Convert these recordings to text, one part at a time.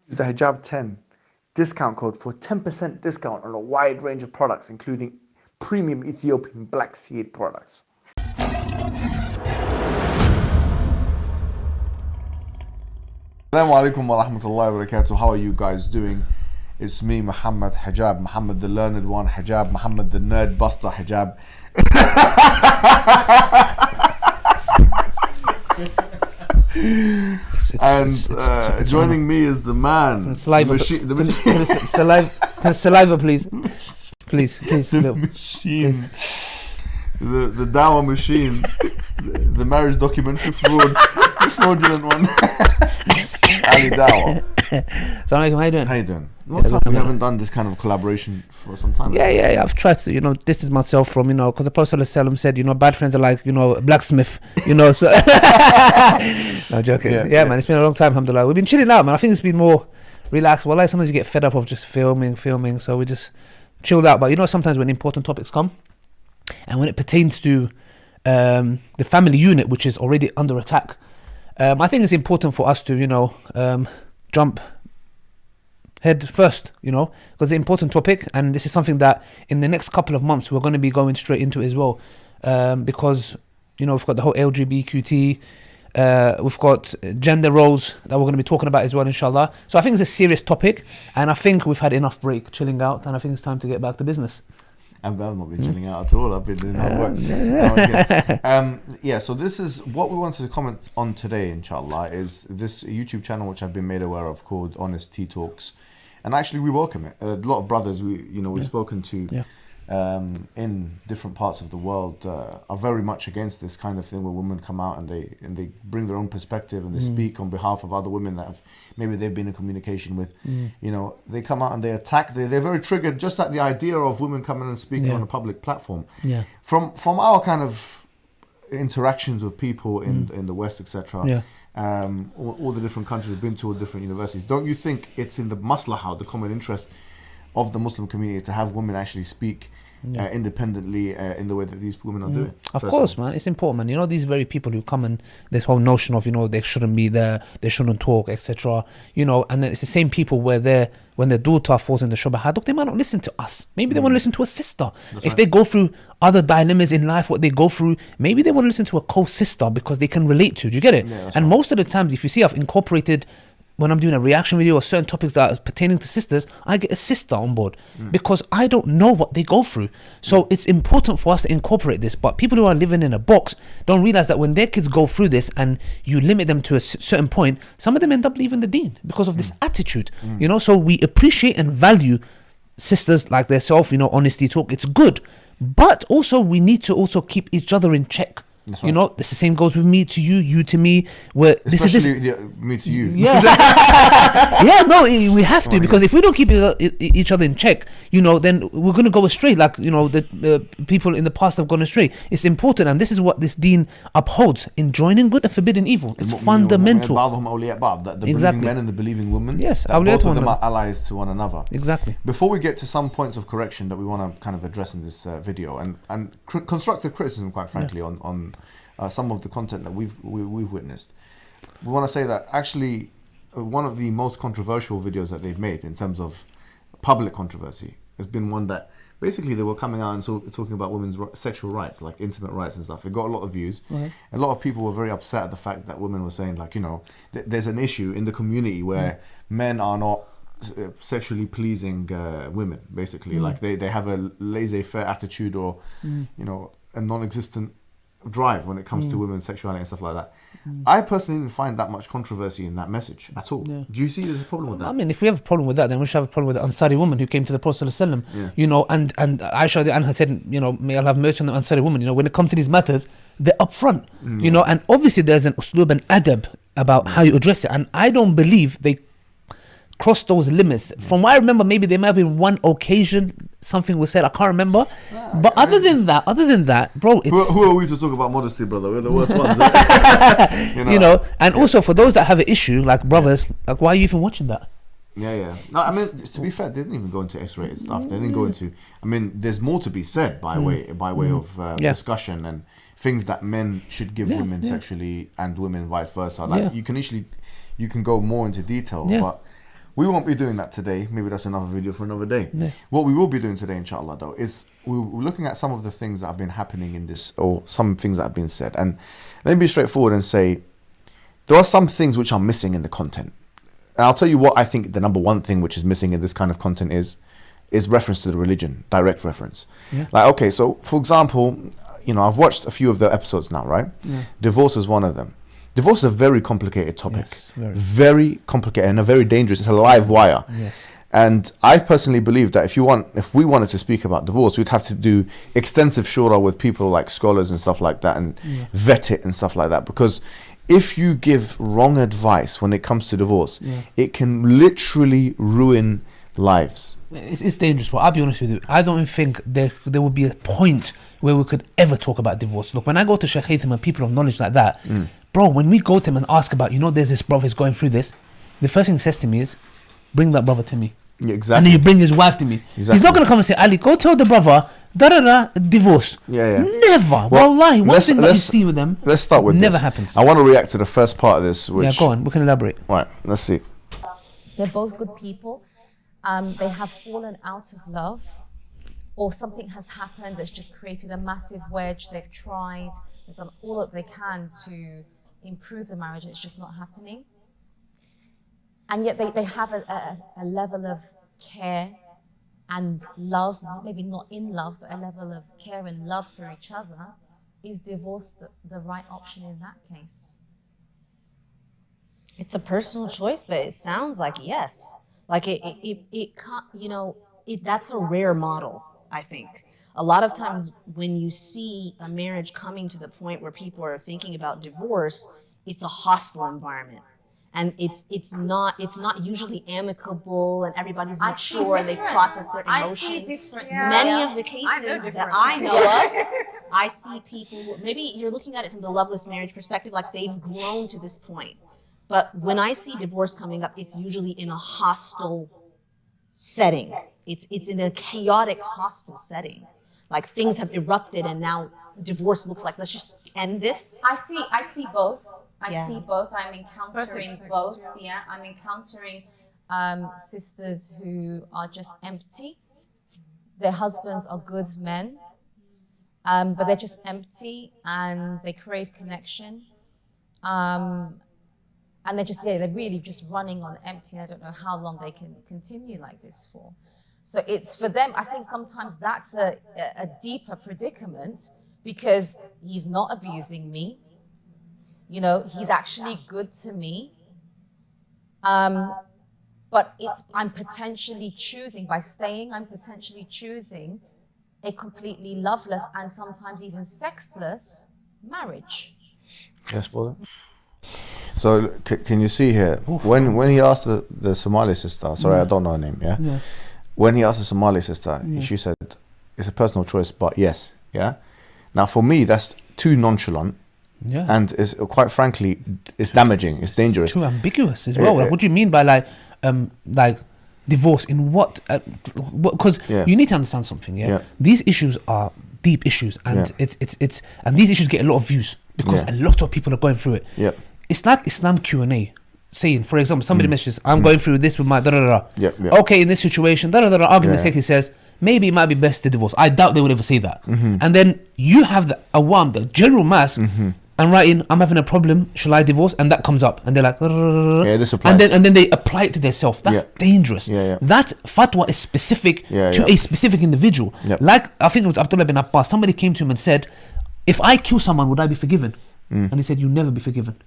Use the Hijab 10 discount code for 10% discount on a wide range of products, including premium Ethiopian black seed products. Assalamu alaikum wa rahmatullahi wa barakatuh. How are you guys doing? It's me, Mohammed Hijab, Mohammed the learned one Hijab, Mohammed the nerd buster Hijab. Joining me is the man, saliva, the machine, can saliva, please, please, the machine, the dawah machine, the marriage documentary fraudulent one. Ali Dawah. So, how you doing? How you doing? We haven't done this kind of collaboration for some time. Yeah. I've tried to, distance myself from, because the Prophet ﷺ said, bad friends are like, a blacksmith, so. No, joking. Yeah, man, it's been a long time, alhamdulillah. We've been chilling out, man. I think it's been more relaxed. Well, like sometimes you get fed up of just filming, so we just chilled out. But sometimes when important topics come, and when it pertains to the family unit, which is already under attack, I think it's important for us to, jump head first, because it's an important topic, and this is something that in the next couple of months we're going to be going straight into as well, because we've got the whole LGBTQT, we've got gender roles that we're going to be talking about as well, inshallah. So I think it's a serious topic, and I think we've had enough break chilling out, and I think it's time to get back to business. I've not been chilling out at all. I've been doing hard work. So this is what we wanted to comment on today, inshallah, is this YouTube channel which I've been made aware of called Honest Tea Talks. And actually we welcome it. A lot of brothers we've spoken to in different parts of the world are very much against this kind of thing where women come out and they bring their own perspective and they speak on behalf of other women that maybe they've been in communication with. They come out and they attack. They're very triggered just at the idea of women coming and speaking on a public platform. From our kind of interactions with people in the West, etc. All the different countries we've been to, all different universities. Don't you think it's in the maslahah, the common interest of the Muslim community, to have women actually speak independently in the way that these women are doing? Of course, man, it's important, man. These very people who come and this whole notion of they shouldn't be there, they shouldn't talk, etc. And then it's the same people where when their daughter falls in the shubha, look, they might not listen to us. Maybe they want to listen to a sister. If they go through other dilemmas in life, what they go through, maybe they want to listen to a co-sister because they can relate to. Do you get it? And most of the times, if you see, I've incorporated, when I'm doing a reaction video or certain topics that are pertaining to sisters, I get a sister on board because I don't know what they go through. So it's important for us to incorporate this. But people who are living in a box don't realize that when their kids go through this and you limit them to a certain point, some of them end up leaving the deen because of this attitude. So we appreciate and value sisters like themselves, honesty talk. It's good. But also we need to also keep each other in check. That's right. This the same goes with me to you, you to me. Where especially me to you. Yeah, we have to, because if we don't keep each other in check, then we're going to go astray. Like the people in the past have gone astray. It's important, and this is what this deen upholds: enjoining good and forbidding evil. It's fundamental. The believing men and the believing women. Yes, both of them are allies to one another. Exactly. Before we get to some points of correction that we want to kind of address in this video, and constructive criticism, quite frankly, on some of the content that we've witnessed, we want to say that actually one of the most controversial videos that they've made in terms of public controversy has been one that basically they were coming out and talking about women's sexual rights, like intimate rights and stuff. It got a lot of views. A lot of people were very upset at the fact that women were saying, like, there's an issue in the community where men are not sexually pleasing women, basically. Like they have a laissez-faire attitude or a non-existent drive when it comes to women's sexuality and stuff like that. I personally didn't find that much controversy in that message at all. Do you see there's a problem with that? I mean, if we have a problem with that, then we should have a problem with the Ansari woman who came to the Prophet ﷺ, and Aisha anha said, may Allah have mercy on the Ansari woman. When it comes to these matters, they're upfront, and obviously there's an uslub and adab about how you address it, and I don't believe they cross those limits. From what I remember, maybe there might have been one occasion something was said, I can't remember. But other than that, bro, it's... Who are we to talk about modesty, brother? We're the worst ones. And also for those that have an issue, like brothers, like, why are you even watching that? Yeah. No, I mean, to be fair, they didn't even go into X-rated stuff. They didn't go into... I mean, there's more to be said by way of discussion and things that men should give women sexually and women vice versa. Like, you can go more into detail, but We won't be doing that today. Maybe that's another video for another day. Yeah. What we will be doing today, inshallah, though, is we're looking at some of the things that have been happening in this, or some things that have been said. And let me be straightforward and say, there are some things which are missing in the content. And I'll tell you what I think the number one thing which is missing in this kind of content is reference to the religion, direct reference. Yeah. Like, okay, so for example, you know, I've watched a few of the episodes now, right? Yeah. Divorce is one of them. Divorce is a very complicated topic. Yes, very complicated and a very dangerous. It's a live wire. Yes. And I personally believe that if we wanted to speak about divorce, we'd have to do extensive shura with people like scholars and stuff like that, and vet it and stuff like that. Because if you give wrong advice when it comes to divorce, it can literally ruin lives. It's dangerous, but I'll be honest with you, I don't think there would be a point where we could ever talk about divorce. Look, when I go to Sheikh Haytham and people of knowledge like that, bro, when we go to him and ask about, you know, there's this brother who's going through this, the first thing he says to me is, bring that brother to me. Yeah, exactly. And then you bring his wife to me. Exactly. He's not going to come and say, Ali, go tell the brother, divorce. Yeah. Never. Well, Wallahi, one thing that you see with them, let's start with never this. happens. I want to react to the first part of this. Which, Yeah, go on, we can elaborate. Right, let's see. They're both good people. They have fallen out of love, or something has happened that's just created a massive wedge. They've tried, they've done all that they can to improve the marriage, and it's just not happening. And yet they have a level of care and love, maybe not in love, but a level of care and love for each other. Is divorce the right option in that case? It's a personal choice, but it sounds like yes. Like it can't, you know, that's a rare model, I think. A lot of times when you see a marriage coming to the point where people are thinking about divorce, it's a hostile environment. And it's not usually amicable, and everybody's mature and they process their emotions. I see difference. Many of the cases that I know of, I see people, maybe you're looking at it from the loveless marriage perspective, like they've grown to this point. But when I see divorce coming up, it's usually in a hostile setting. It's in a chaotic, hostile setting. Like things have erupted and now divorce looks like, let's just end this. I see both. I Yeah. see both. I'm encountering both. Yeah, I'm encountering sisters who are just empty. Their husbands are good men, but they're just empty and they crave connection. And they're really just running on empty. I don't know how long they can continue like this for. So it's for them, I think sometimes that's a deeper predicament, because he's not abusing me. You know, he's actually good to me. But I'm potentially choosing, by staying, I'm potentially choosing a completely loveless and sometimes even sexless marriage. Yes, brother. So can you see here, when he asked the Somali sister, sorry, I don't know her name, yeah? When he asked the Somali sister, she said, it's a personal choice, but yes, yeah? Now for me, that's too nonchalant. Yeah. And it's, quite frankly, it's damaging, it's dangerous. Too ambiguous as well. Like, what do you mean by like divorce in what? Because you need to understand something. Yeah? These issues are deep issues, and it's and these issues get a lot of views because a lot of people are going through it. Yeah. It's like Islam Q&A. Saying, for example, somebody messages, I'm going through this with my Okay, in this situation, argument sake, he says, maybe it might be best to divorce. I doubt they would ever say that. And then you have the awam, the general mass, and write in, I'm having a problem, shall I divorce? And that comes up, and they're like, this applies. And then they apply it to themselves. That's dangerous. That fatwa is specific to a specific individual. Like, I think it was Abdullah bin Abbas, somebody came to him and said, if I kill someone, would I be forgiven? And he said, you'll never be forgiven.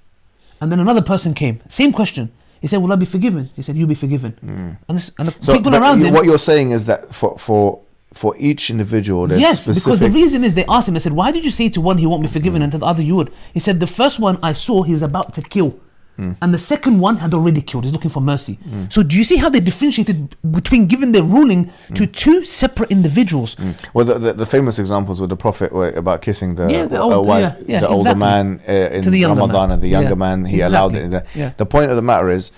And then another person came, same question. He said, will I be forgiven? He said, you'll be forgiven. And the people around him... What you're saying is that for each individual, there's specific... because the reason is they asked him, they said, why did you say to one he won't be forgiven and to the other you would? He said, the first one I saw he's about to kill. And the second one had already killed. He's looking for mercy. So do you see how they differentiated between giving their ruling to two separate individuals? Well, the famous examples with the Prophet about kissing the older older man in Ramadan man. And the younger man, he allowed it. The point of the matter is,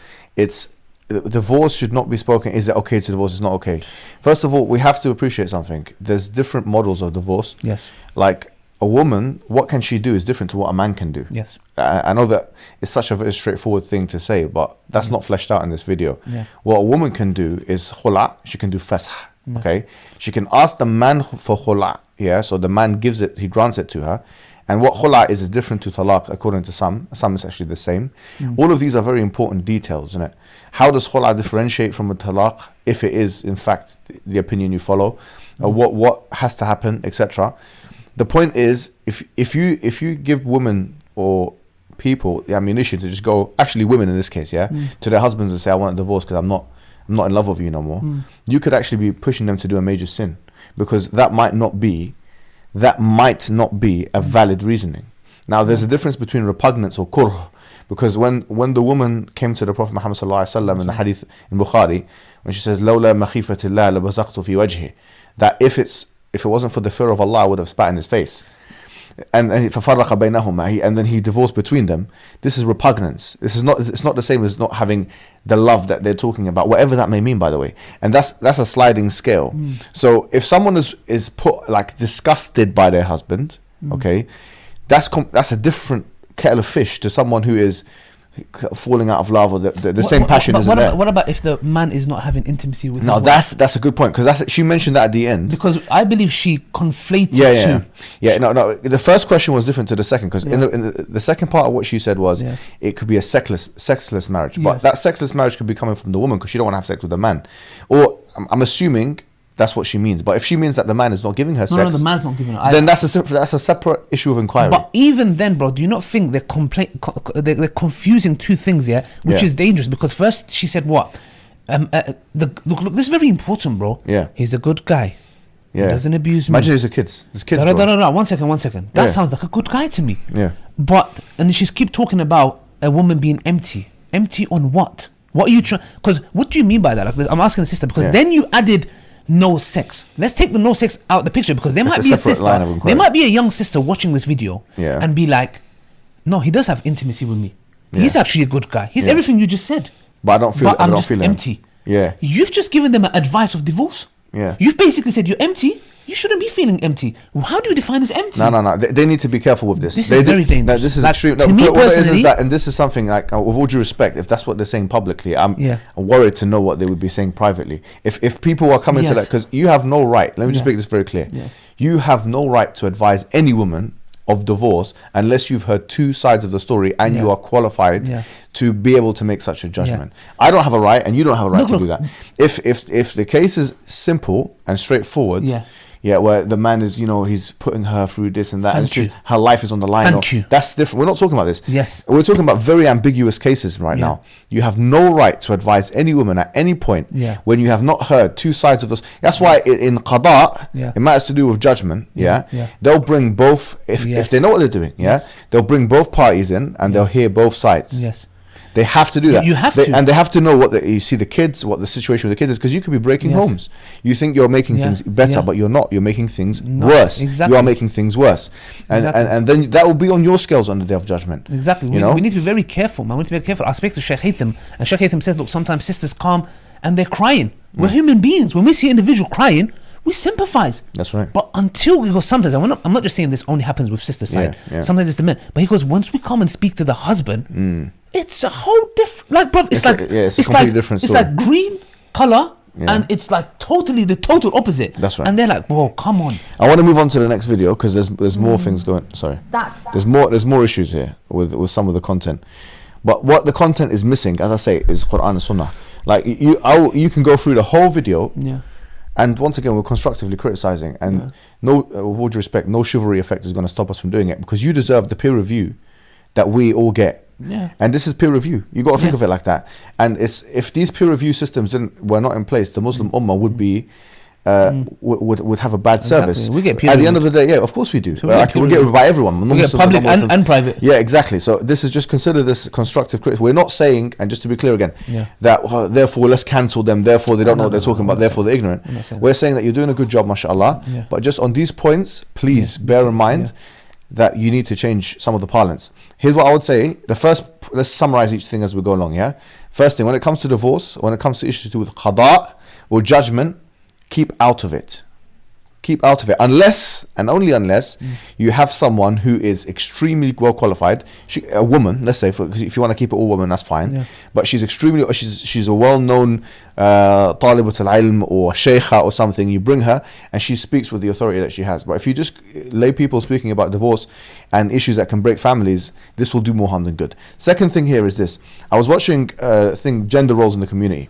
divorce should not be spoken. Is it okay to divorce? It's not okay. First of all, we have to appreciate something. There's different models of divorce. Yes. Like, a woman, what can she do is different to what a man can do. Yes. I know that it's such a very straightforward thing to say, but that's not fleshed out in this video. Yeah. What a woman can do is khula, she can do fasakh, okay? She can ask the man for khula, yeah? So the man gives it, he grants it to her. And what khula is different to talaq according to some is actually the same. All of these are very important details, isn't it? How does khula differentiate from a talaq, if it is in fact the opinion you follow? What has to happen, etc. The point is, if you give women or people the ammunition to just go, actually women in this case, to their husbands and say, I want a divorce because I'm not in love with you no more, you could actually be pushing them to do a major sin, because that might not be a valid reasoning. Now there's a difference between repugnance or kurh, because when the woman came to the Prophet Muhammad sallallahu alaihi wasallam in the hadith in Bukhari, when she says lawla makhifatillah labazaqtu fi wajhi, that if it wasn't for the fear of Allah, I would have spat in his face. And then he divorced between them. This is repugnance. It's not the same as not having the love that they're talking about, whatever that may mean, by the way. And that's a sliding scale. So if someone is put like disgusted by their husband, okay, that's a different kettle of fish to someone who is falling out of love, or the same passion isn't there. What about if the man is not having intimacy with No, his wife? that's a good point, because she mentioned that at the end. Because I believe she conflated two. No. The first question was different to the second, because in the second part of what she said was it could be a sexless marriage, but that sexless marriage could be coming from the woman because she don't want to have sex with the man, or I'm assuming that's what she means. But if she means that the man is not giving her sex, No, the man's not giving her. then that's a separate issue of inquiry. But even then, bro, do you not think they're confusing two things, which is dangerous? Because first she said what? Look, this is very important, bro. Yeah. He's a good guy. Yeah. He doesn't abuse me. Imagine there's kids. Bro. No. One second. That sounds like a good guy to me. Yeah. But and she's keep talking about a woman being empty. Empty on what? What are you trying? Because what do you mean by that? Like, I'm asking the sister, because then you added no sex. Let's take the no sex out of the picture, because there might be a sister, there might be a young sister watching this video and be like, no, he does have intimacy with me. He's actually a good guy. He's everything you just said. But I don't feel. I'm just empty. Yeah. You've just given them an advice of divorce. Yeah. You've basically said you're empty. You shouldn't be feeling empty. How do you define as empty? No. They need to be careful with this. This is very dangerous. This is like, extreme. To me personally, and this is something like, with all due respect, if that's what they're saying publicly, I'm worried to know what they would be saying privately. If people are coming to that, because you have no right. Let me just make this very clear. You have no right to advise any woman of divorce unless you've heard two sides of the story and you are qualified to be able to make such a judgment. I don't have a right, and you don't have a right to do that. If the case is simple and straightforward, where the man is, he's putting her through this and that, and her life is on the line. That's different. We're not talking about this. Yes. We're talking about very ambiguous cases right now. You have no right to advise any woman at any point when you have not heard two sides of this. That's why in qada, it matters to do with judgment. They'll bring both, if they know what they're doing. They'll bring both parties in and they'll hear both sides. Yes. They have to do that. You have to. And they have to know you see the kids, what the situation with the kids is, because you could be breaking homes. You think you're making things better, but you're not. You're making things worse. Exactly. You are making things worse. And then that will be on your scales on the day of judgment. Exactly. We need to be very careful, man. We need to be very careful. I speak to Sheikh Haytham, and Sheikh Haytham says, look, sometimes sisters come and they're crying. We're human beings. When we see an individual crying, we sympathize. That's right. But until, because sometimes, I'm not just saying this only happens with sister side. Sometimes it's the men. But he goes, once we come and speak to the husband, it's a whole different, like, bro, it's a completely different story. It's like green color, and it's like the total opposite. That's right. And they're like, whoa, come on. I want to move on to the next video, because there's more things going. Sorry. There's more issues here with some of the content. But what the content is missing, as I say, is Quran and Sunnah. Like, you can go through the whole video. And once again, we're constructively criticizing, and no, with all due respect, no chivalry effect is going to stop us from doing it, because you deserve the peer review that we all get. And this is peer review. You got to think of it like that. And if these peer review systems were not in place, the Muslim Ummah would be would have a bad service. We get peer at the end of the day. Of course we do. So we get it by everyone. We get public and private. Yeah, exactly. So this is just, consider this constructive criticism. We're not saying, and just to be clear again, that therefore let's cancel them, therefore they don't know what they're talking about, therefore they're ignorant. We're saying that you're doing a good job, mashallah, but just on these points, please bear in mind that you need to change some of the parlance. Here's what I would say. Let's summarize each thing as we go along. First thing, when it comes to divorce, when it comes to issues to do with qada or judgment, keep out of it. keep out of it, unless and only unless you have someone who is extremely well qualified. A woman, let's say, if you want to keep it all women, that's fine. But she's she's a well-known talibat al-ilm or sheikha or something. You bring her and she speaks with the authority that she has. But if you just lay people speaking about divorce and issues that can break families, this will do more harm than good. Second thing here is this: I was watching gender roles in the community.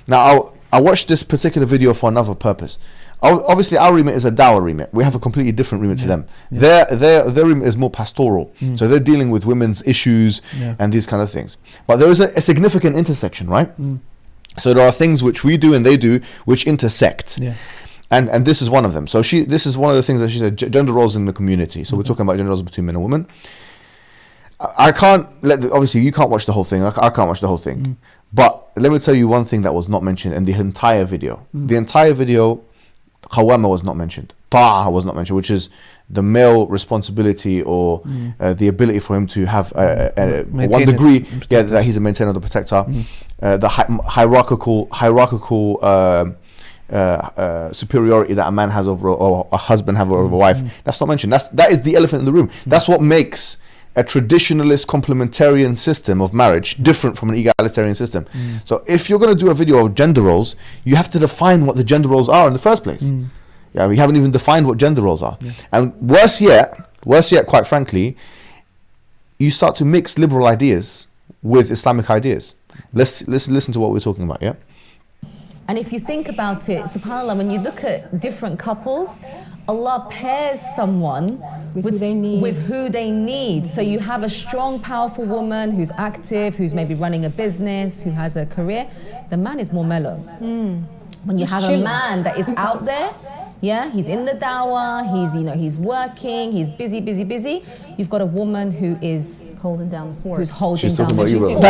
Now I watched this particular video for another purpose. Obviously, our remit is a dawah remit. We have a completely different remit to them. Their remit is more pastoral. So they're dealing with women's issues and these kind of things. But there is a significant intersection, right? So there are things which we do and they do which intersect. And this is one of them. So this is one of the things that she said, gender roles in the community. So we're talking about gender roles between men and women. I can't obviously you can't watch the whole thing. I can't watch the whole thing. But let me tell you one thing that was not mentioned in the entire video. The entire video, Qawama was not mentioned. Ta'ah was not mentioned, which is the male responsibility or the ability for him to have one degree, that he's a maintainer, the protector, the hierarchical superiority that a man has over or a husband have over a wife. That's not mentioned. That is the elephant in the room. That's what makes a traditionalist complementarian system of marriage different from an egalitarian system. So if you're going to do a video of gender roles, you have to define what the gender roles are in the first place. We haven't even defined what gender roles are. And worse yet, quite frankly, you start to mix liberal ideas with Islamic ideas. Let's listen to what we're talking about. And if you think about it, subhanAllah, when you look at different couples, Allah pairs someone with who they need. So you have a strong, powerful woman who's active, who's maybe running a business, who has a career. The man is more mellow. When you have a man that is out there, he's in the dawah, he's working, he's busy. You've got a woman who is holding down the fort. Who's holding She's down talking the about you,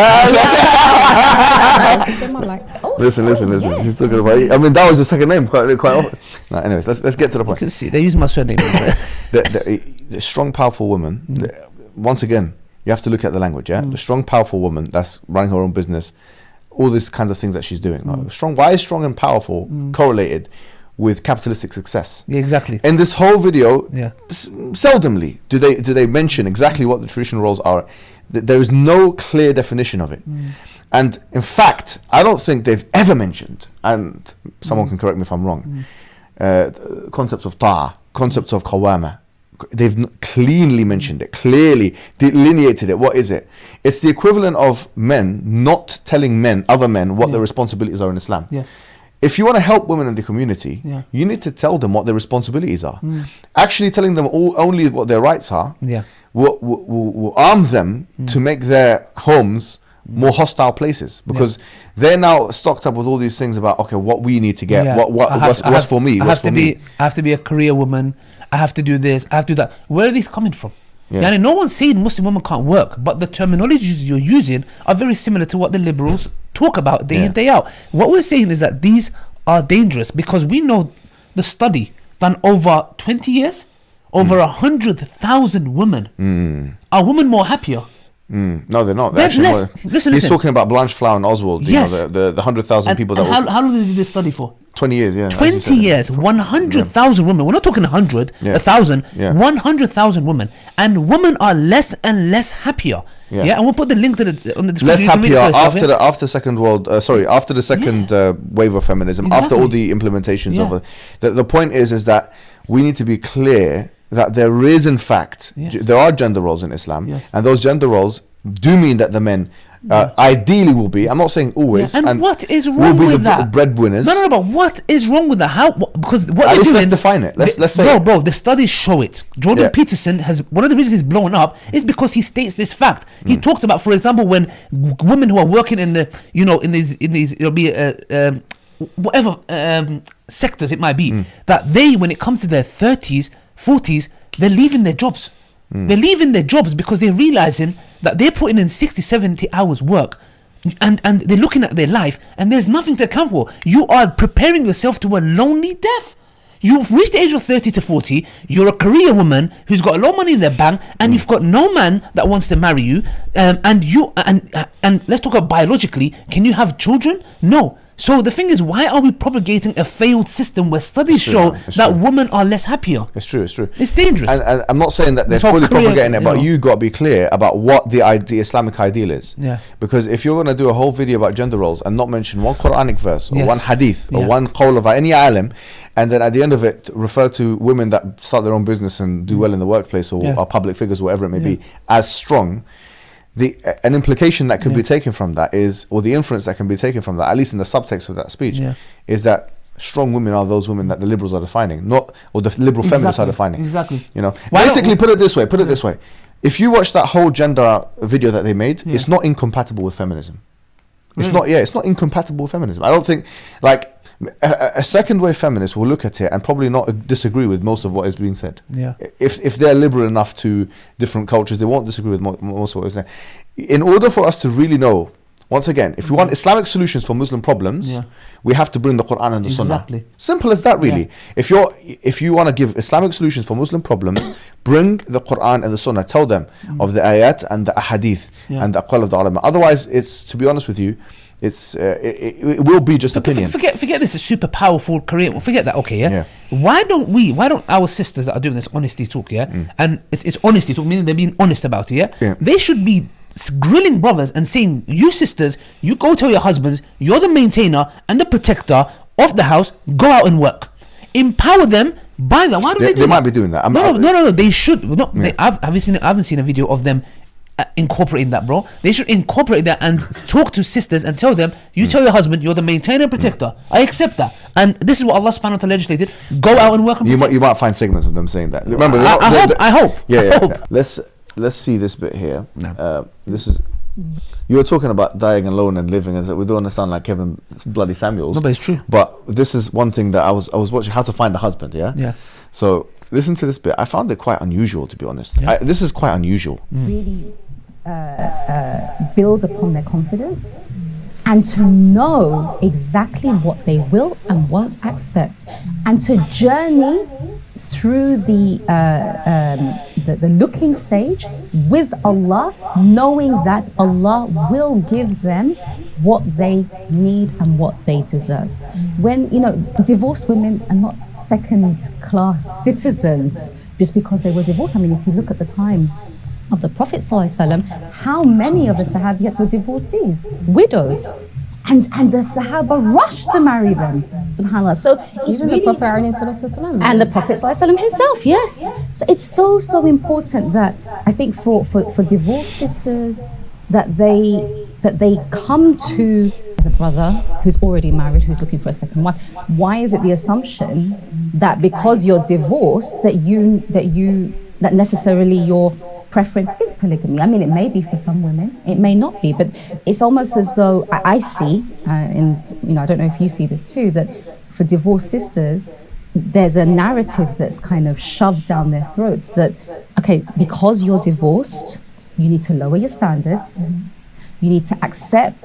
fort. Listen. Yes. She's talking about you. I mean, that was your second name quite often. No, anyways, let's get to the point. You can see they use my surname. The strong, powerful woman. Once again, you have to look at the language. The strong, powerful woman that's running her own business. All these kinds of things that she's doing. Why is strong and powerful correlated with capitalistic success? Exactly. In this whole video, seldomly do they mention exactly what the traditional roles are. There is no clear definition of it. And in fact, I don't think they've ever mentioned, and someone can correct me if I'm wrong, concepts of ta'ah, concepts of qawama. They've cleanly mentioned it, clearly delineated it. What is it? It's the equivalent of men not telling other men what their responsibilities are in Islam. If you want to help women in the community, you need to tell them what their responsibilities are. Actually telling them only what their rights are will arm them to make their homes more hostile places, because they're now stocked up with all these things about what we need to get, what's for me. I have to be a career woman. I have to do this. I have to do that. Where are these coming from? No one's saying Muslim women can't work, but the terminologies you're using are very similar to what the liberals talk about day in, day out. What we're saying is that these are dangerous because we know the study done over 20 years, over 100,000 women. Are women more happier? No, they're not. Listen. He's talking about Blanche Flower and Oswald. The 100,000 people. How long did they do this study for? 20 years. 20 years, 100,000 women. We're not talking 100, 1,000, 100,000 women, and women are less and less happier. And we'll put the link to on the description. Less happier after the second wave of feminism, after all the implementations of it. The point is that we need to be clear that there is, in fact, there are gender roles in Islam, and those gender roles do mean that the men ideally will be, I'm not saying always, and what is wrong with that? Breadwinners. No, but what is wrong with that? Because what at least let's define it. Let's say bro, the studies show it. Jordan Peterson has, one of the reasons he's blown up is because he states this fact. He talks about, for example, when women who are working in the, in these it'll be whatever sectors it might be, that they, when it comes to their 30s, 40s, they're leaving their jobs. They're leaving their jobs because they're realizing that they're putting in 60, 70 hours work, and they're looking at their life and there's nothing to account for. You are preparing yourself to a lonely death. You've reached the age of 30 to 40, you're a career woman who's got a lot of money in their bank, and you've got no man that wants to marry you, and let's talk about biologically, can you have children? No. So the thing is, why are we propagating a failed system where studies show that women are less happier? It's true. It's dangerous. And I'm not saying that they're fully propagating it, but you got to be clear about what the Islamic ideal is. Yeah. Because if you're going to do a whole video about gender roles and not mention one Quranic verse or Yes. one hadith or Yeah. one qawl of any alim, and then at the end of it refer to women that start their own business and do well in the workplace or are public figures, whatever it may be, as strong, an implication that could be taken from that is, or the inference that can be taken from that, at least in the subtext of that speech, is that strong women are those women that the liberals are defining, or the liberal feminists are defining. Exactly. You know, basically, put it this way. If you watch that whole gender video that they made, it's not incompatible with feminism. It's not. Yeah, it's not incompatible with feminism. I don't think a second wave feminist will look at it and probably not disagree with most of what is being said. Yeah. If they're liberal enough to different cultures, they won't disagree with most of what is said. In order for us to really know, once again, if we want Islamic solutions for Muslim problems, we have to bring the Quran and the Sunnah. Simple as that, really. If you want to give Islamic solutions for Muslim problems, bring the Quran and the Sunnah. Tell them of the ayat and the ahadith and the aqwal of the ulama. Otherwise, it's, to be honest with you, it will be just opinion. Forget this is super powerful Korean. Forget that. Okay, yeah. Why don't our sisters that are doing this honesty talk, and it's honesty talk, meaning they're being honest about it, they should be grilling brothers and saying, you sisters, you go tell your husbands you're the maintainer and the protector of the house, go out and work, empower them by that. Why don't they do that? They might be doing that. No, they should not. I haven't seen a video of them incorporating that, bro. They should incorporate that and talk to sisters and tell them, you tell your husband you're the maintainer and protector. I accept that, and this is what Allah subhanahu wa ta'ala legislated. Go out and work and you might find segments of them saying that. Remember, I hope. Let's see this bit here. This is, you were talking about dying alone and living as we don't want to sound like Kevin Bloody Samuels. No, but it's true. But this is one thing that I was watching, How to Find a Husband. So listen to this bit. I found it quite unusual, to be honest. This is quite unusual. Really build upon their confidence and to know exactly what they will and won't accept, and to journey through the looking stage with Allah, knowing that Allah will give them what they need and what they deserve. When, divorced women are not second-class citizens just because they were divorced. I mean, if you look at the time of the Prophet ﷺ, how many of the Sahabiyat were divorcees, widows, and the Sahaba rushed to marry them, subhanAllah. So it's Even really, the Prophet ﷺ, and the Prophet ﷺ himself, yes. So it's so important that I think for divorced sisters that they come to as a brother who's already married, who's looking for a second wife. Why is it the assumption that because you're divorced that necessarily your preference is polygamy? I mean, it may be for some women, it may not be, but it's almost as though I see, and I don't know if you see this too, that for divorced sisters, there's a narrative that's kind of shoved down their throats that, okay, because you're divorced, you need to lower your standards, you need to accept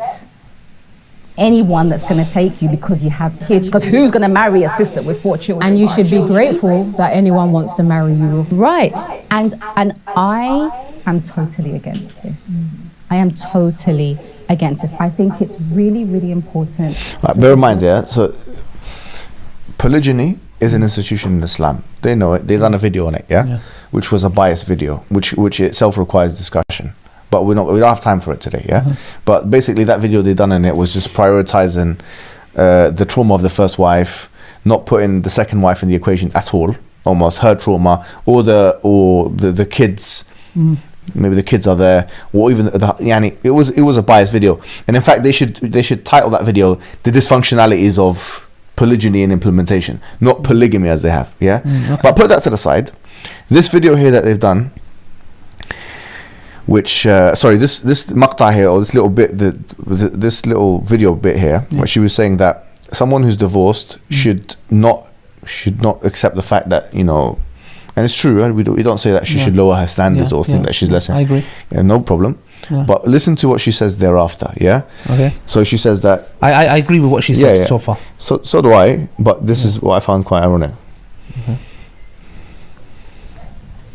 anyone that's going to take you because you have kids, because who's going to marry a sister with 4 children? and you should be grateful that anyone wants to marry you. Right. And I am totally against this. I am totally against this. I think it's really, really important. Bear in mind, so polygyny is an institution in Islam. They know it. They've done a video on it, which was a biased video, which itself requires discussion. But we don't have time for it today, But basically, that video they done in it was just prioritizing the trauma of the first wife, not putting the second wife in the equation at all. Almost her trauma, or the kids. Maybe the kids are there, or even it was a biased video. And in fact, they should title that video "The Dysfunctionalities of Polygyny and Implementation," not polygamy as they have. But put that to the side. This video here that they've done, which this maqta here, or this little bit, this little video bit here, where she was saying that someone who's divorced should not accept the fact that, and it's true, right? We don't say that she should lower her standards or think that she's less. I agree. No problem. But listen to what she says thereafter. Okay. So she says that I agree with what she said so far. So do I. But this is what I found quite ironic.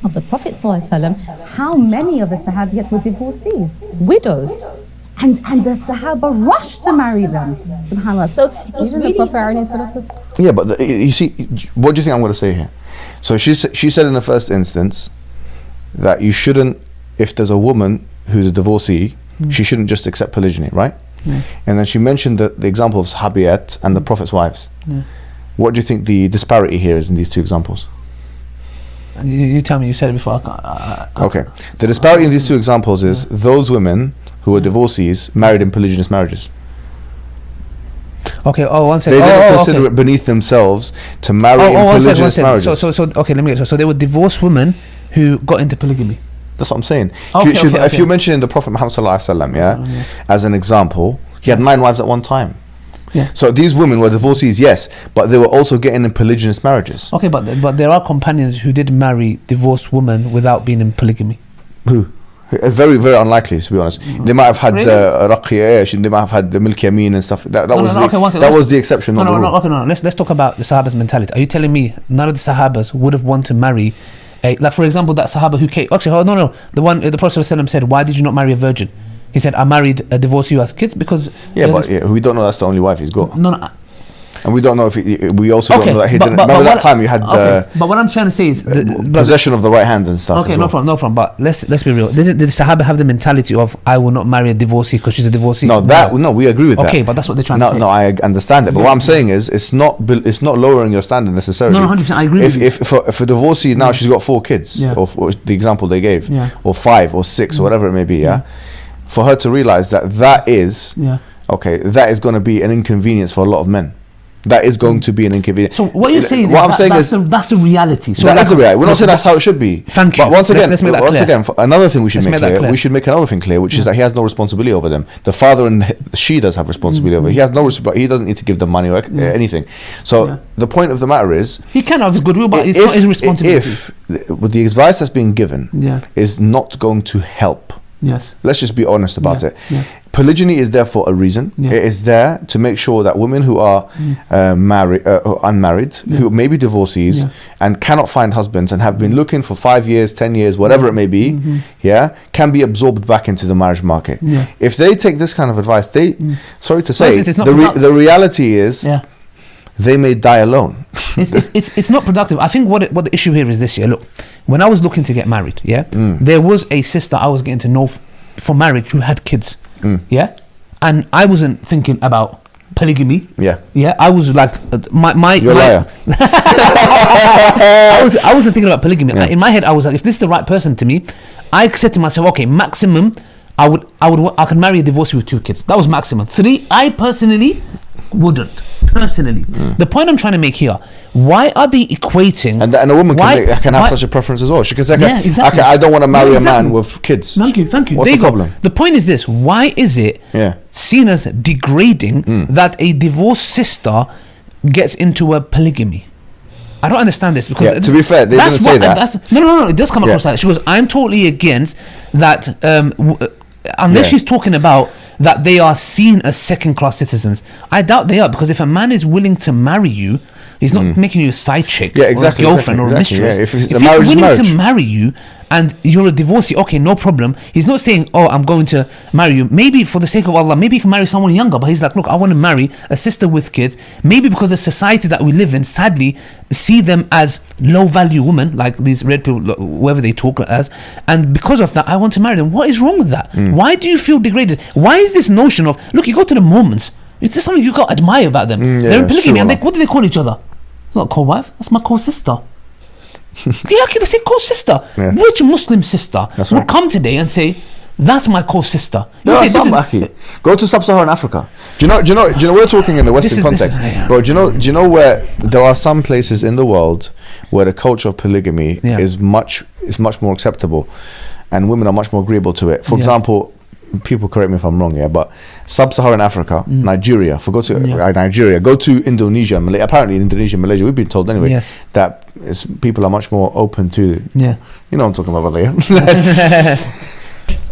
Of the Prophet ﷺ, how many of the Sahabiyat were divorcees, widows, And the Sahaba rushed to marry them. SubhanAllah. So it's Even really the Prophet Yeah, but you see, what do you think I'm going to say here? So she said in the first instance that you shouldn't, if there's a woman who's a divorcee, she shouldn't just accept polygyny, right? And then she mentioned the example of Sahabiyat and the Prophet's wives. What do you think the disparity here is in these two examples? You tell me. You said it before. Okay. The disparity in these two examples is those women who were divorcees married in polygynous marriages. Okay. Oh, one second. They didn't consider okay. it beneath themselves to marry in one polygynous second. marriages. So okay, let me get. So they were divorced women who got into polygamy. That's what I'm saying. Okay, If you're mentioning the Prophet Muhammad sallallahu alaihi wasallam, as an example, he had 9 wives at one time. Yeah. So these women were divorcees, yes, but they were also getting in polygynous marriages. Okay, but there are companions who did marry divorced women without being in polygamy. Who? Very, very unlikely, to be honest. They might have had Really? Raqiya, they might have had the Milk Yamin and stuff. That was the exception. No. Let's talk about the Sahaba's mentality. Are you telling me none of the Sahabas would have wanted to marry like, for example, that Sahaba who came? Actually, the Prophet ﷺ said, "Why did you not marry a virgin?" He said, "I married a divorcee who has kids because." We don't know that's the only wife he's got. No. And we don't know if we also don't know that he didn't. Remember that time you had but what I'm trying to say is possession of the right hand and stuff. Okay, no problem. But let's be real. Did the Sahaba have the mentality of I will not marry a divorcee because she's a divorcee? No, we agree with that. Okay, but that's what they're trying to say. No, I understand it. But what I'm saying is, it's not lowering your standard necessarily. No, 100%. I agree with you. If a divorcee now she's got 4 kids, or the example they gave, or 5 or 6 or whatever it may be, for her to realize that is that is going to be an inconvenience for a lot of men. That is going to be an inconvenience. So what you're saying that's the reality. So that's the reality. We're not saying that's how it should be. Thank you. But once again, let's make that clear. Another thing we should make clear. We should make another thing clear, which is that he has no responsibility over them. The father and she does have responsibility over. He has no responsibility. He doesn't need to give them money or anything. So the point of the matter is, he can have his goodwill, but it's not his responsibility. If the advice that's being given is not going to help. Yes. Let's just be honest about it. Polygyny is there for a reason. It is there to make sure that women who are unmarried, who may be divorcees and cannot find husbands and have been looking for 5 years, 10 years, whatever it may be, can be absorbed back into the marriage market. If they take this kind of advice, sorry to say, the reality is they may die alone. It's not productive. I think what the issue here is this year. Look, when I was looking to get married, there was a sister I was getting to know for marriage who had kids, and I wasn't thinking about polygamy. I was like, you're a liar. I wasn't thinking about polygamy. In my head, I was like, if this is the right person to me, I said to myself, okay, maximum, I could marry a divorcee with 2 kids. That was maximum. 3, I personally wouldn't. The point I'm trying to make here, why are they equating and a woman can have such a preference as well? She can say, exactly. I don't want to marry a man with kids. Thank you. What's the problem? The point is this: why is it seen as degrading that a divorced sister gets into a polygamy? I don't understand this because to be fair, they didn't say that. No, it does come across like that. She goes, I'm totally against that unless she's talking about that they are seen as second-class citizens. I doubt they are, because if a man is willing to marry you, he's not making you a side chick or a girlfriend or a mistress. If he's willing to marry you and you're a divorcee, okay, no problem. He's not saying, oh, I'm going to marry you. Maybe for the sake of Allah, maybe he can marry someone younger, but he's like, look, I want to marry a sister with kids. Maybe because the society that we live in, sadly, see them as low-value women, like these red people, whoever they talk as, and because of that, I want to marry them. What is wrong with that? Why do you feel degraded? Why is this notion of, look, you go to the Mormons, it's just something you got to admire about them. They're in polygamy, and what do they call each other? It's not a co-wife, that's my co-sister. They say co-sister. Which Muslim sister would come today and say, that's my co-sister? Go to sub-Saharan Africa. Do you know we're talking in the Western context, bro. Do you know where there are some places in the world where the culture of polygamy is much more acceptable and women are much more agreeable to it. For example, people correct me if I'm wrong, but sub-Saharan Africa, Nigeria, go to Indonesia, Malaysia. Apparently in Indonesia, Malaysia, we've been told anyway that people are much more open to you know what I'm talking about there.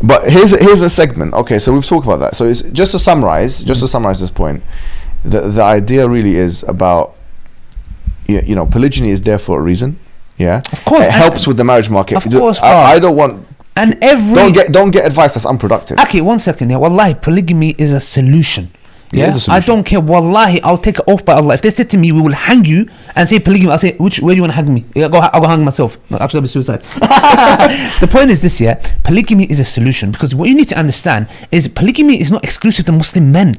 But here's a segment. Okay, so we've talked about that. So it's just to summarize this point, the idea really is about polygyny is there for a reason. Of course, it helps with the marriage market. Of course, I don't want And every don't get advice that's unproductive. Okay, 1 second. Yeah, wallahi, polygamy is a solution. Yeah, It is a I solution. don't care. Wallahi, I'll take an oath by Allah. If they said to me, "We will hang you," and say polygamy, I'll say, "Where do you want to hang me?" Yeah, I'll go hang myself. No, actually, that'll be suicide. The point is this: yeah, polygamy is a solution, because what you need to understand is polygamy is not exclusive to Muslim men.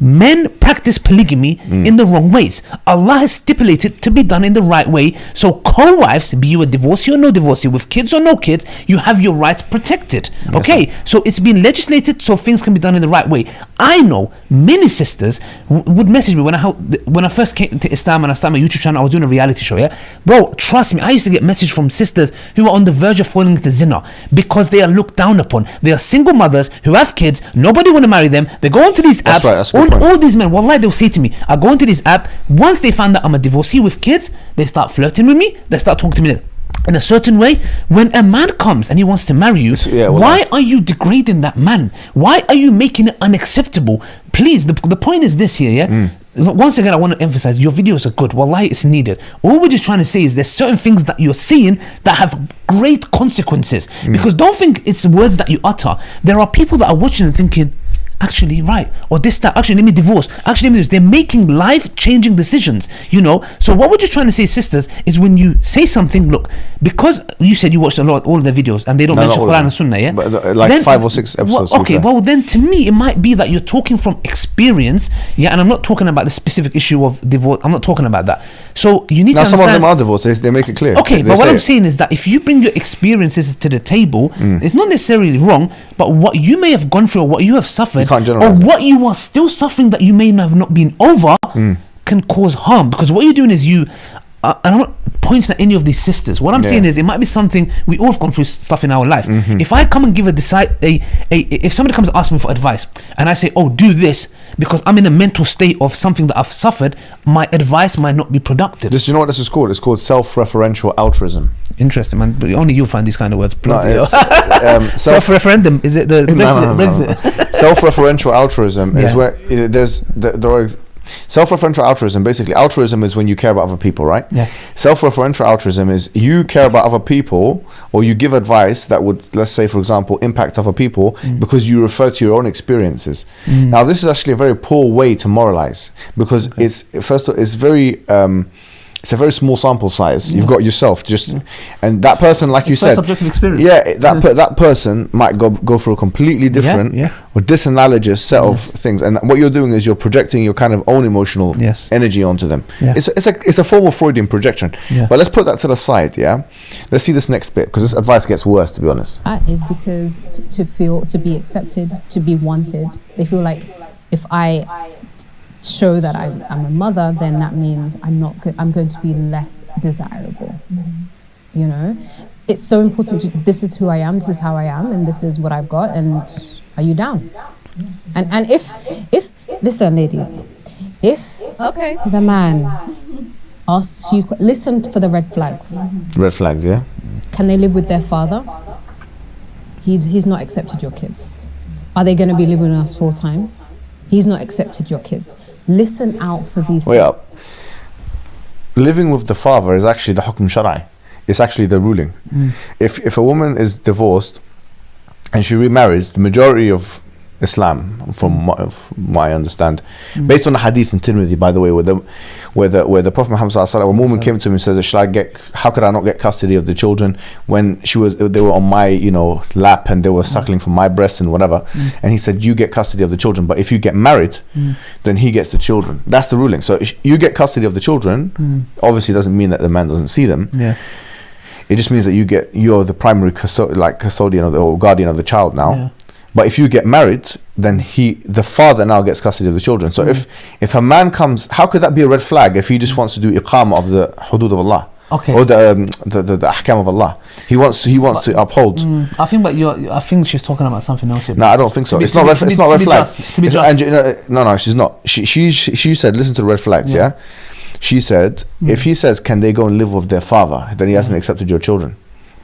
Men practice polygamy in the wrong ways. Allah has stipulated to be done in the right way. So co-wives, be you a divorcee or no divorcee, with kids or no kids, you have your rights protected. Okay, so it's been legislated so things can be done in the right way. I know many sisters would message me when I first came to Islam and I started my YouTube channel. I was doing a reality show. Yeah, bro, trust me, I used to get messages from sisters who are on the verge of falling into zina because they are looked down upon. They are single mothers who have kids. Nobody want to marry them. They go onto these apps. That's right, All these men, wallahi, they'll say to me, I go into this app, once they find that I'm a divorcee with kids, they start flirting with me, they start talking to me in a certain way. When a man comes and he wants to marry you, why are you degrading that man? Why are you making it unacceptable? Please, the point is this here, yeah? Once again, I want to emphasize, your videos are good. Wallahi, it's needed. All we're just trying to say is there's certain things that you're seeing that have great consequences. Because don't think it's words that you utter. There are people that are watching and thinking, actually, right, or this, that, actually, let me divorce, actually, let me do this. They're making life-changing decisions, you know. So what we're just trying to say, sisters, is when you say something, look, because you said you watched all of their videos and they don't mention Quran and Sunnah, yeah? But like 5 or 6 episodes. Well, then to me, it might be that you're talking from experience, yeah, and I'm not talking about the specific issue of divorce. I'm not talking about that. So you need to understand. Some of them are divorced. They make it clear. Okay, but what I'm saying is that if you bring your experiences to the table, it's not necessarily wrong, but what you may have gone through or what you have suffered, or what you are still suffering that you may have not been over, can cause harm. Because what you're doing is and I'm not pointing at any of these sisters. What I'm saying is, it might be something, we all have gone through stuff in our life. If I come and give if somebody comes and asks me for advice and I say, oh, do this, because I'm in a mental state of something that I've suffered, my advice might not be productive. You know what this is called? It's called self-referential altruism. Interesting, man. But only you'll find these kind of words. Self-referendum. Is it the Brexit? Self-referential altruism is where there are self-referential altruism. Basically, altruism is when you care about other people, right? Yeah. Self-referential altruism is you care about other people, or you give advice that would, let's say, for example, impact other people because you refer to your own experiences. Now, this is actually a very poor way to moralize, because it's very it's a very small sample size. You've got yourself and that person, like you said, subjective experience. Yeah, that person might go through a completely different or disanalogous set of things, and what you're doing is you're projecting your kind of own emotional energy onto them. It's a form of Freudian projection. But let's put that to the side. Let's see this next bit, because this advice gets worse, to be honest. That is because to be accepted, to be wanted, they feel like if I show that I'm a mother, then that means I'm going to be less desirable. You know, it's so important. This is who I am, this is how I am, and this is what I've got, and are you down? And if listen, ladies, if the man asks you, listen for the red flags. Red flags, yeah. Can they live with their father? He's not accepted your kids. Are they going to be living with us full time? He's not accepted your kids. Listen out for these things. Living with the father is actually the hukm shara'i. It's actually the ruling. If a woman is divorced and she remarries, the majority of Islam, from what I understand, based on the hadith in Tirmidhi, by the way, where the Prophet Muhammad sallallahu alaihi wasallam, a woman came to him and says, how could I not get custody of the children when they were on my lap and they were suckling from my breast and whatever, and he said, you get custody of the children, but if you get married, then he gets the children. That's the ruling. So if you get custody of the children, obviously doesn't mean that the man doesn't see them. It just means that you're the primary custodian or guardian of the child now. But if you get married, then the father now gets custody of the children. So if a man comes, how could that be a red flag if he just wants to do iqamah of the hudud of Allah? Or the ahkam of Allah. He wants to uphold. I think she's talking about something else here. No, I don't think so. It's not red flag. No, she's not. She said, listen to the red flags, yeah? She said, if he says, can they go and live with their father, then he hasn't accepted your children.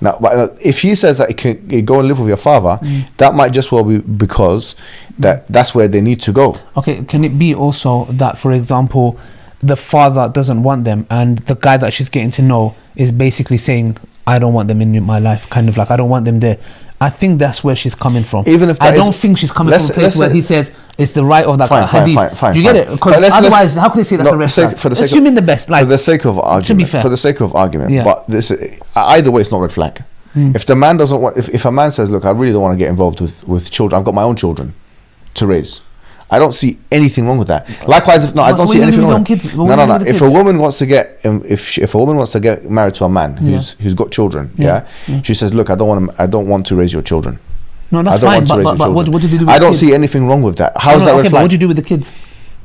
Now, if he says that he can go and live with your father, that might just well be because that's where they need to go. Okay, can it be also that, for example, the father doesn't want them, and the guy that she's getting to know is basically saying, I don't want them in my life, kind of like, I don't want them there. I think that's where she's coming from. Even if I that don't is- think she's coming let's- from a place let's where say- he says it's the right of that Fine, fine, hadith. fine, Do you fine. get it? But Because let's- otherwise, how could they say that's No, a red flag? for the sake of- Assuming the best, like for the sake of argument, fair. for the sake of argument, Yeah. but this either way, it's not red flag. If the man doesn't want, if a man says, "Look, I really don't want to get involved with children. I've got my own children to raise," I don't see anything wrong with that. Likewise, if I But don't what see are you anything gonna wrong. do with With your no, kids? no, What are no. you gonna do with If the a kids? woman wants to get, if a woman wants to get married to a man who's got children, she says, "Look, I don't want to raise your children. no, that's I don't fine. want to raise your But children." what did you do with I the don't kids? see anything wrong with that. How is No, that okay, red but flag? what do you do with the kids?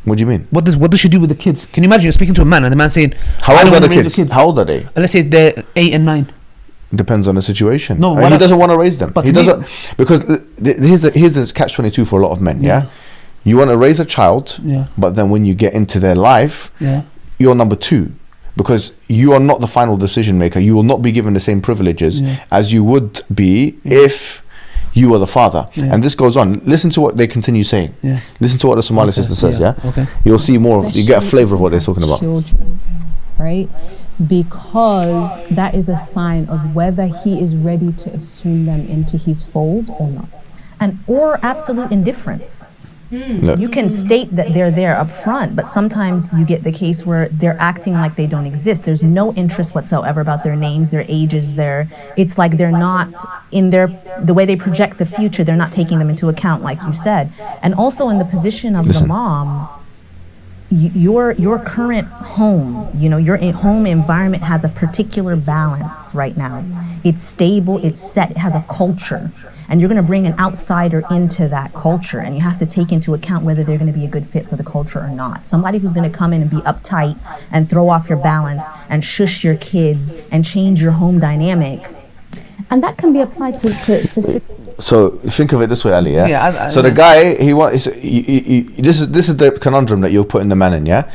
What do you mean? What does she do with the kids? Can you imagine you're speaking to a man and the man saying, How "I old don't are the wanna raise kids? How old are they? And let's say they're 8 and 9. Depends on the situation. No, He doesn't want to raise them. but He to me- doesn't, because here's the catch-22 for a lot of men. Yeah, you want to raise a child, Yeah. but then when you get into their life, Yeah. you're number two, because you are not the final decision maker. You will not be given the same privileges as you would be if you are the father. Yeah. And this goes on. Listen to what they continue saying. Yeah. Listen to what the Somali sister says. Yeah. Okay. You'll see more. You get a flavor of what they're talking about. Children, right? Because that is a sign of whether he is ready to assume them into his fold or not. Or absolute indifference. Look. You can state that they're there up front, but sometimes you get the case where they're acting like they don't exist. There's no interest whatsoever about their names, their ages, it's like they're not in the way they project the future, they're not taking them into account, like you said. And also in the position of the mom, your current home, your home environment has a particular balance right now. It's stable, it's set, it has a culture. And you're going to bring an outsider into that culture, and you have to take into account whether they're going to be a good fit for the culture or not. Somebody who's going to come in and be uptight and throw off your balance and shush your kids and change your home dynamic. And that can be applied to So think of it this way, Ali. Yeah. Yeah, So the guy, this is the conundrum that you're putting the man in. Yeah.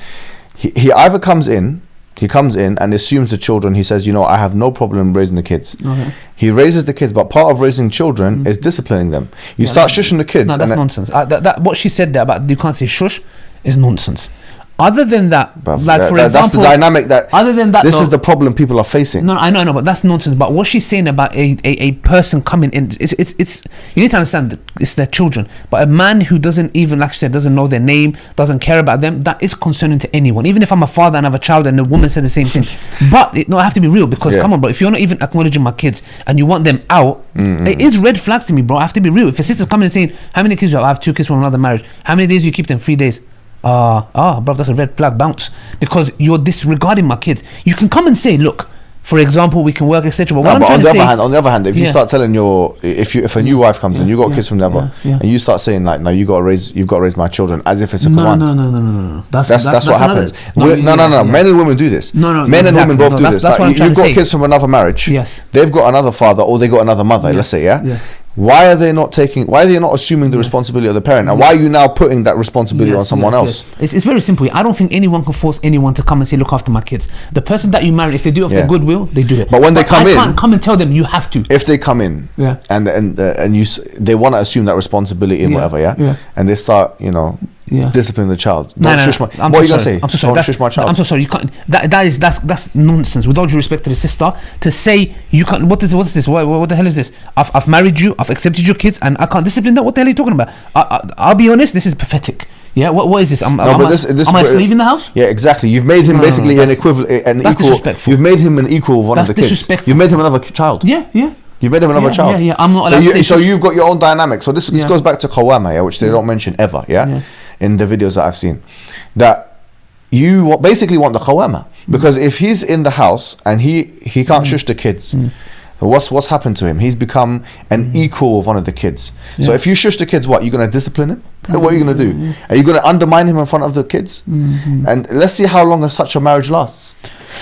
He either comes in and assumes the children. He says, I have no problem raising the kids. Okay. He raises the kids, but part of raising children is disciplining them. You start shushing the kids. No, that's nonsense. That what she said there about you can't say shush is nonsense. Other than that, like for example, that's the dynamic that. Other than that, this though, is the problem people are facing. No, I know, but that's nonsense. But what she's saying about a person coming in, it's you need to understand that it's their children. But a man who doesn't even, like she said, doesn't know their name, doesn't care about them, that is concerning to anyone. Even if I'm a father and have a child and the woman said the same thing. But I have to be real, because come on, bro, if you're not even acknowledging my kids and you want them out, it is red flags to me, bro. I have to be real. If a sister's coming and saying, how many kids do you have? I have 2 kids from another marriage. How many days do you keep them? 3 days. Bro, that's a red flag, bounce, because you're disregarding my kids. You can come and say, look, for example, we can work, etc. But on the other hand, if you start telling if a new wife comes and you got kids from the other, and you start saying like, no, you've got to raise my children, as if it's a command. No. That's what happens. No. Men and women do this. No, men and women both do this. That's what I'm trying You've to got say. kids from another marriage. Yes. They've got another father or they got another mother. Let's say, yeah. Yes. Why are they not assuming the responsibility of the parent, and why are you now putting that responsibility on someone else? It's very simple. I don't think anyone can force anyone to come and say, look after my kids. The person that you marry, if they do it of their goodwill, they do it. But when they come in, I can't come and tell them you have to. If they come in, and they want to assume that responsibility in whatever, and they start, discipline the child. Don't shush my. What are you gonna say? I'm so sorry. Don't shush my child. I'm so sorry. You can't. That's nonsense. With all due respect to the sister, to say you can't. What's this? What the hell is this? I've married you. I've accepted your kids, and I can't discipline them. What the hell are you talking about? I'll be honest. This is pathetic. Yeah. What is this? Am I a slave in the house? Yeah, exactly. You've made him basically an equivalent, an that's equal. disrespectful. You've made him an equal of one of the kids. Disrespectful. You've made him another child. Yeah. You've made him another child. Yeah. I'm not allowed to say so you've got your own dynamic. So this goes back to Qawama, which they don't mention ever, in the videos that I've seen. That you basically want the Qawama. Because if he's in the house and he can't shush the kids, what's happened to him? He's become an equal of one of the kids. So if you shush the kids, what, you're going to discipline him? What are you going to do? Are you going to undermine him in front of the kids? And let's see how long such a marriage lasts.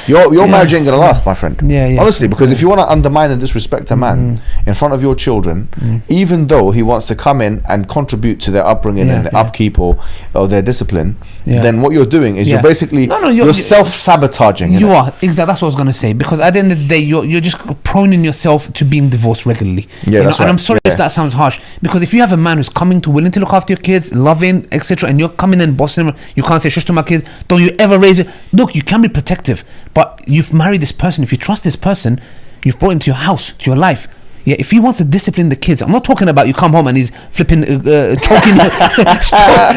Your marriage ain't gonna last, my friend. Honestly, because if you want to undermine and disrespect a man in front of your children, even though he wants to come in and contribute to their upbringing and their upkeep or their discipline, then what you're doing is you're basically you're self-sabotaging. You are exactly. That's what I was gonna say. Because at the end of the day, you're just proning yourself to being divorced regularly. That's right. And I'm sorry if that sounds harsh, because if you have a man who's coming to willing to look after your kids, loving, etc., and you're coming in bossing him, you can't say shush to my kids. Don't you ever raise it? Look, you can be protective. But you've married this person. If you trust this person, you've brought into your house, to your life. Yeah, if he wants to discipline the kids, I'm not talking about you come home and he's flipping, choking,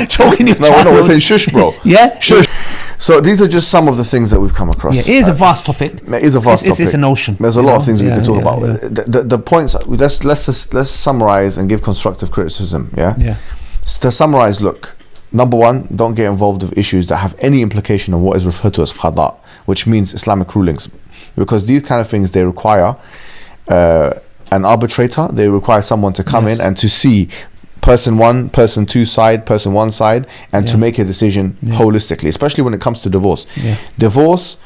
choking your No, child. we're saying shush, bro. Yeah, Shush. So these are just some of the things that we've come across. Yeah, it is a vast topic. It is a vast topic. It's an ocean. There's a lot of things we can talk about. Yeah. The points. Let's summarize and give constructive criticism. Yeah. To summarize, look. Number one, don't get involved with issues that have any implication on what is referred to as qada, which means Islamic rulings, because these kind of things, they require an arbitrator. They require someone to come in and to see person one, person two side, person one side, and to make a decision holistically, especially when it comes to divorce. Divorce,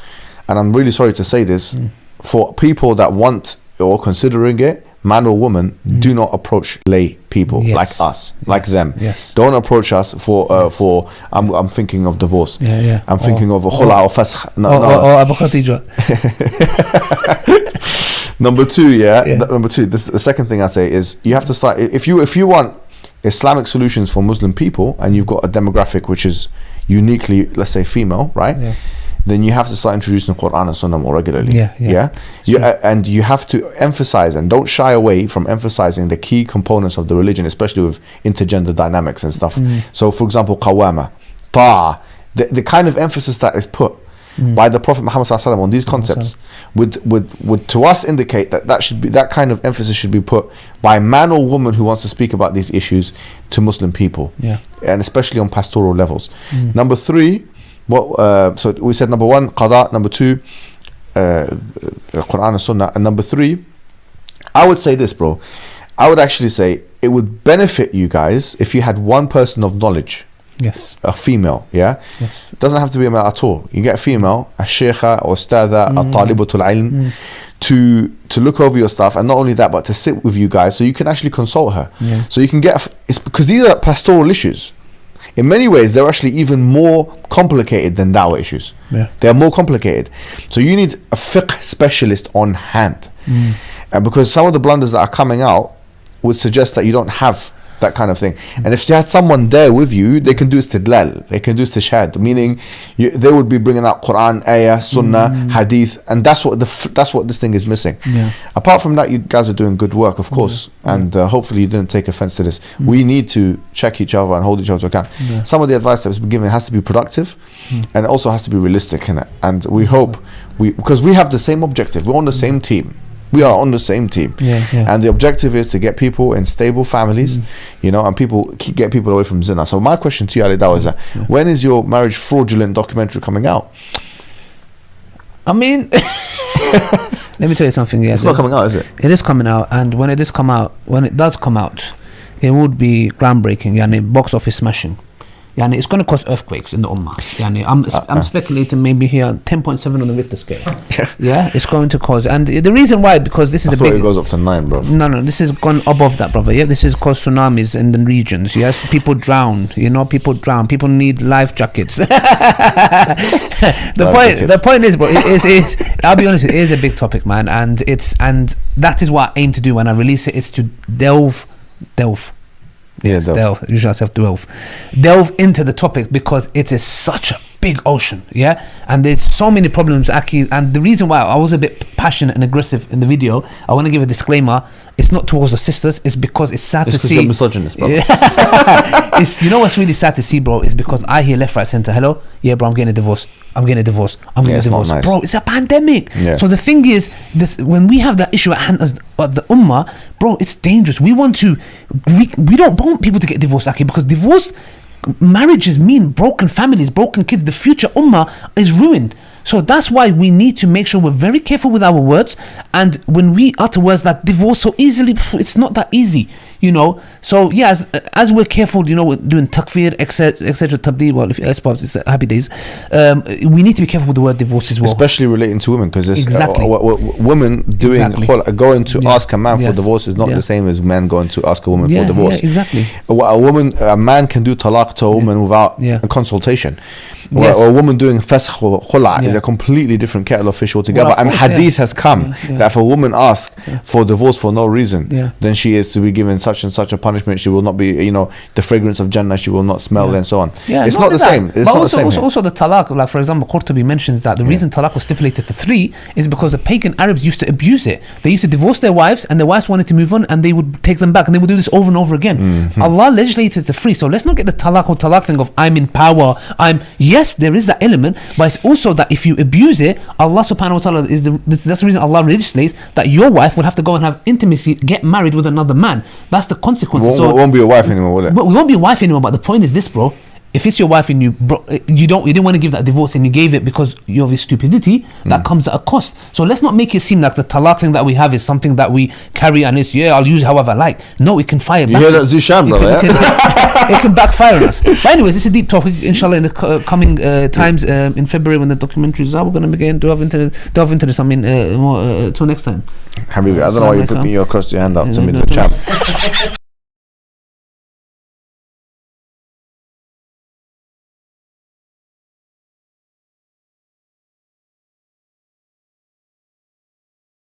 and I'm really sorry to say this, for people that want or considering it, man or woman, do not approach lay people like us, like them. Don't approach us for I'm thinking of divorce. I'm thinking of khula or fasakh. Or Abu Khatija. Number two, number two. The second thing I say is you have to start. If you want Islamic solutions for Muslim people, and you've got a demographic which is uniquely, let's say, female, right? Then you have to start introducing the Quran and Sunnah more regularly. And you have to emphasize, and don't shy away from emphasizing the key components of the religion, especially with intergender dynamics and stuff. So, for example, qawama, ta'a, the kind of emphasis that is put by the Prophet Muhammad ﷺ on these concepts would to us indicate that should be, that kind of emphasis should be put by man or woman who wants to speak about these issues to Muslim people, and especially on pastoral levels. Number three. So we said number one, qada. Number two, Quran and Sunnah. And number three, I would say this, bro. I would actually say it would benefit you guys if you had one person of knowledge. A female, It doesn't have to be a male at all. You get a female, a sheikha or ustadha, a talibatul ilm, to look over your stuff, and not only that, but to sit with you guys so you can actually consult her. So you can get, it's because these are pastoral issues. In many ways, they're actually even more complicated than dawah issues. They're more complicated. So you need a fiqh specialist on hand. Because some of the blunders that are coming out would suggest that you don't have that kind of thing. And if you had someone there with you, they can do istidlal, they can do istishhad, meaning they would be bringing out Quran, ayah, Sunnah, Hadith, and that's what this thing is missing. Apart from that, you guys are doing good work, of course, and hopefully you didn't take offense to this. We need to check each other and hold each other to account. Some of the advice that was given has to be productive, and it also has to be realistic in it. And we hope because we have the same objective, we're on the same team. We are on the same team, and the objective is to get people in stable families, and get people away from zina. So my question to you, Ali Dawa, is that when is your marriage fraudulent documentary coming out? I mean, let me tell you something. It's not coming out, is it? It is coming out, and when it does come out, it would be groundbreaking. Box office smashing. It's going to cause earthquakes in the ummah. I'm speculating maybe here 10.7 on the Richter scale. It's going to cause, and the reason why, because this is it goes up to 9, bro. No, this is gone above that, brother. This is caused tsunamis in the regions. People drown. People need life jackets. The point is, bro, it is. I'll be honest, it is a big topic, man, and that is what I aim to do when I release it, is to delve. Delve into the topic, because it is such a big ocean, and there's so many problems, Aki. And the reason why I was a bit passionate and aggressive in the video, I want to give a disclaimer: it's not towards the sisters, it's because it's sad to see. You're misogynist, bro. What's really sad to see, bro, is because I hear left, right, center, hello, bro, I'm getting a divorce, nice. Bro, it's a pandemic. So the thing is, when we have that issue at hand as the ummah, bro, it's dangerous. We don't want people to get divorced, Aki, because divorce marriages mean broken families, broken kids. The future ummah is ruined. So that's why we need to make sure we're very careful with our words, and when we utter words like divorce so easily, it's not that easy, So as we're careful, we're doing takfir, etc., tabdeel. Well, if it's happy days, we need to be careful with the word divorce as well, especially relating to women, because women going to ask a man for divorce is not the same as men going to ask a woman for divorce. A man can do talaq to a woman without a consultation. Or a woman doing fasakh or khula is a completely different kettle of fish altogether. Hadith has come that if a woman asks for divorce for no reason, then she is to be given such such and such a punishment. She will not be, you know, the fragrance of Jannah she will not smell, and so on. Yeah, it's not the same. It's but not also, the same. also the talaq, like for example, Qurtubi mentions that the reason talaq was stipulated to 3 is because the pagan Arabs used to abuse it. They used to divorce their wives, and their wives wanted to move on, and they would take them back, and they would do this over and over again. Allah legislated to 3, so let's not get the talaq thing of I'm in power. Yes, there is that element, but it's also that if you abuse it, Allah subhanahu wa ta'ala that's the reason Allah legislates that your wife will have to go and have intimacy, get married with another man. That's the consequence. We won't be a wife anymore, will it? But we won't be a wife anymore. But the point is this, bro. If it's your wife and you didn't want to give that divorce and you gave it because of your stupidity, that comes at a cost. So let's not make it seem like the talaq thing that we have is something that we carry and it's I'll use however I like. No, it can fire back. You hear that, Zishan, brother? It can backfire on us. But anyways, it's a deep topic. Inshallah, in the coming times in February when the documentary is out, we're going to begin delve into this. I mean, more till next time. Habibi, I don't know why you put me across your hand up to me, the champ.